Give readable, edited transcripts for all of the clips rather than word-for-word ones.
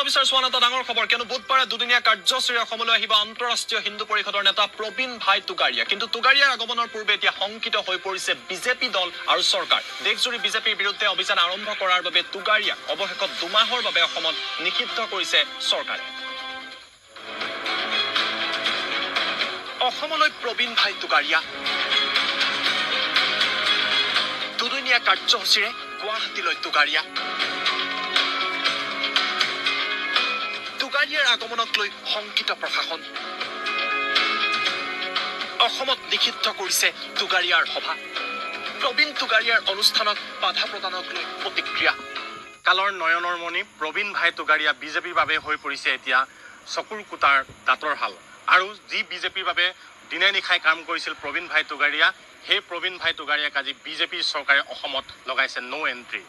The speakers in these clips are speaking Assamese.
বিচাৰ চোৱা এটা ডাঙৰ খবৰ কিয়নো বুধবাৰে দুদিনীয়া কাৰ্যসূচীৰে অসমলৈ আহিব আন্তঃৰাষ্ট্ৰীয় হিন্দু পৰিষদৰ নেতা প্ৰবীণ ভাই তুগাৰীয়া কিন্তু তুগাৰীয়াৰ আগমনৰ পূৰ্বে এতিয়া শংকিত হৈ পৰিছে বিজেপি দল আৰু চৰকাৰ দেশজুৰি বিজেপিৰ বিৰুদ্ধে অভিযান আৰম্ভ কৰাৰ বাবে তুগাৰীয়াক অৱশেষত দুমাহৰ বাবে অসমত নিষিদ্ধ কৰিছে চৰকাৰে অসমলৈ প্ৰবীণ ভাই তুগাৰীয়া দুদিনীয়া কাৰ্যসূচীৰে গুৱাহাটীলৈ তুগাৰীয়া তুগাৰীয়াৰ আগমনক লৈ শংকিত প্ৰশাসন অসমত নিষিদ্ধ কৰিছে তুগাৰীয়াৰ সভা প্ৰবীণ তুগাৰীয়াৰ অনুষ্ঠানত বাধা প্ৰদানক লৈ প্ৰতিক্ৰিয়া কালৰ নয়নৰ মণি প্ৰবীণ ভাই তুগাৰীয়া বিজেপিৰ বাবে হৈ পৰিছে এতিয়া চকুৰ কুটাৰ দাঁতৰ হাল আৰু যি বিজেপিৰ বাবে দিনে নিশাই কাম কৰিছিল প্ৰবীণ ভাই তুগাৰীয়া সেই প্ৰবীণ ভাই তুগাৰীয়াক আজি বিজেপিৰ চৰকাৰে অসমত লগাইছে নো এন্ট্ৰি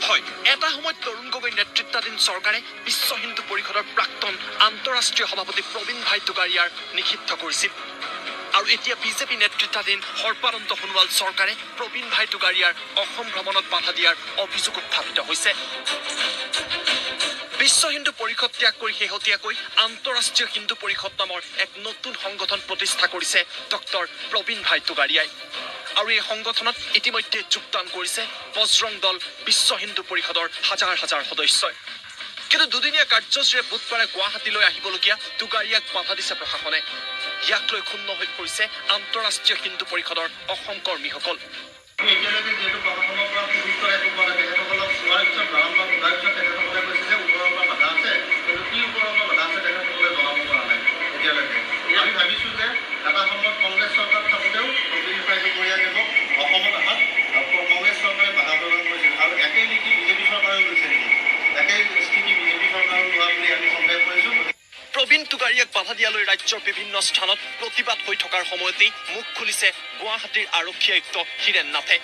হয় এটা সময়ত তৰুণ গগৈ নেতৃত্বাধীন চৰকাৰে বিশ্ব হিন্দু পৰিষদৰ প্ৰাক্তন আন্তঃৰাষ্ট্ৰীয় সভাপতি প্ৰবীণ ভাই তুগাৰীয়াৰ নিষিদ্ধ কৰিছিল আৰু এতিয়া বিজেপি নেতৃত্বাধীন সৰ্বানন্দ সোণোৱাল চৰকাৰে প্ৰবীণ ভাই তুগাৰীয়াৰ অসম ভ্ৰমণত বাধা দিয়াৰ অভিযোগ উত্থাপিত হৈছে বিশ্ব হিন্দু পৰিষদ ত্যাগ কৰি শেহতীয়াকৈ আন্তঃৰাষ্ট্ৰীয় হিন্দু পৰিষদ নামৰ এক নতুন সংগঠন প্ৰতিষ্ঠা কৰিছে ডক্টৰ প্ৰবীণ ভাই তুগাৰীয়াই আৰু এই সংগঠনত ইতিমধ্যে যোগদান কৰিছে বজৰং দল বিশ্ব হিন্দু পৰিষদৰ হাজাৰ হাজাৰ সদস্যই কিন্তু দুদিনীয়া কাৰ্যসূচীৰে বুধবাৰে গুৱাহাটীলৈ আহিবলগীয়া তুগাৰীয়াক বাধা দিছে প্ৰশাসনে ইয়াক লৈ ক্ষুণ্ণ হৈ পৰিছে আন্তঃৰাষ্ট্ৰীয় হিন্দু পৰিষদৰ অসম কৰ্মীসকল আমি ভাবিছোঁ যে এটা সময়ত কংগ্ৰেছ চৰকাৰ থাকোঁতেও প্ৰবীণ ভাই তুগাৰীয়াক অসমত অহাত কংগ্ৰেছ চৰকাৰে বাধা প্ৰদান কৰিছিল আৰু একেই নীতি বিজেপি চৰকাৰেও লৈছে নেকি একেই স্থিতি বিজেপি চৰকাৰেও লোৱা বুলি আমি সন্দেহ কৰিছোঁ প্ৰবীণ তুগাৰীয়াক বাধা দিয়ালৈ ৰাজ্যৰ বিভিন্ন স্থানত প্ৰতিবাদ হৈ থকাৰ সময়তেই মুখ খুলিছে গুৱাহাটীৰ আৰক্ষী আয়ুক্ত হীৰেন নাথে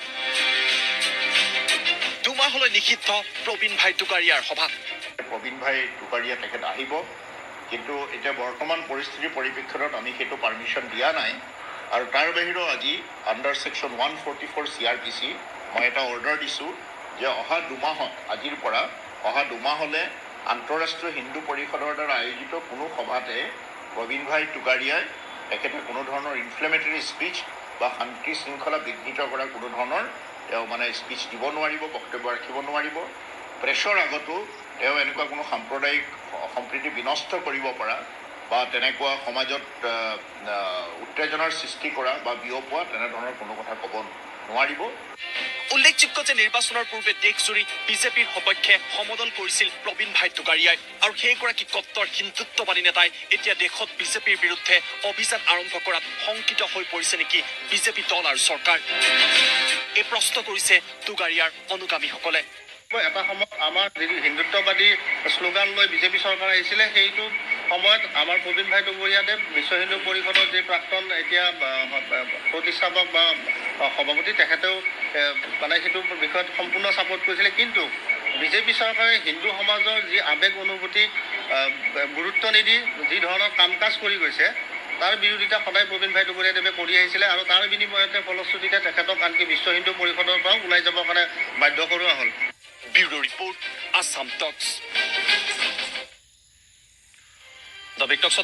দুমাহলৈ নিষিদ্ধ প্ৰবীণ ভাই তুগাৰীয়াৰ সভা প্ৰবীণ ভাই তুগাৰীয়া তেখেত আহিব কিন্তু এতিয়া বৰ্তমান পৰিস্থিতিৰ পৰিপ্ৰেক্ষিতত আমি সেইটো পাৰ্মিশ্যন দিয়া নাই আৰু তাৰ বাহিৰেও আজি আণ্ডাৰ ছেকশ্যন 144 CRPC মই এটা অৰ্ডাৰ দিছোঁ যে অহা দুমাহত আজিৰ পৰা অহা দুমাহলৈ আন্তঃৰাষ্ট্ৰীয় হিন্দু পৰিষদৰ দ্বাৰা আয়োজিত কোনো সভাতে প্ৰবীণ ভাই তুগাৰীয়াই তেখেতে কোনো ধৰণৰ ইনফ্লেমেটৰী স্পীচ বা শান্তি শৃংখলা বিঘ্নিত কৰা কোনো ধৰণৰ তেওঁ স্পীচ দিব নোৱাৰিব বক্তব্য ৰাখিব নোৱাৰিব প্ৰেছৰ আগতো তেওঁ এনেকুৱা কোনো সাম্প্ৰদায়িক সম্প্ৰীতি বিনষ্ট কৰিব পৰা বা তেনেকুৱা সমাজত উত্তেজনাৰ সৃষ্টি কৰা বা বিয়পোৱা তেনেধৰণৰ কোনো কথা ক'ব নোৱাৰিব উল্লেখযোগ্য যে নিৰ্বাচনৰ পূৰ্বে দেশজুৰি বিজেপিৰ সপক্ষে সমদল কৰিছিল প্ৰবীণ ভাই তুগাৰীয়াই আৰু সেইগৰাকী কট্টৰ হিন্দুত্ববাদী নেতাই এতিয়া দেশত বিজেপিৰ বিৰুদ্ধে অভিযান আৰম্ভ কৰাত শংকিত হৈ পৰিছে নেকি বিজেপি দল আৰু চৰকাৰ এই প্ৰশ্ন কৰিছে তুগাৰীয়াৰ অনুগামীসকলে এটা সময়ত আমাৰ যি হিন্দুত্ববাদী শ্লোগান লৈ বিজেপি চৰকাৰ আহিছিলে সেইটো সময়ত আমাৰ প্ৰবীণ ভাই তুগাৰীয়াদেৱ বিশ্ব হিন্দু পৰিষদৰ যি প্ৰাক্তন এতিয়া প্ৰতিষ্ঠাপক বা সভাপতি তেখেতেও সেইটো বিষয়ত সম্পূৰ্ণ ছাপোৰ্ট কৰিছিলে কিন্তু বিজেপি চৰকাৰে হিন্দু সমাজৰ যি আৱেগ অনুভূতিক গুৰুত্ব নিদি যি ধৰণৰ কাম কাজ কৰি গৈছে তাৰ বিৰোধিতা সদায় প্ৰবীণ ভাই তুগাৰীয়াদেৱে কৰি আহিছিলে আৰু তাৰ বিনিময়তে ফলশ্ৰুতিতে তেখেতক আনকি বিশ্ব হিন্দু পৰিষদৰ পৰাও ওলাই যাবৰ কাৰণে বাধ্য কৰোৱা হ'ল Bureau Report, Assam Talks. The Big Talks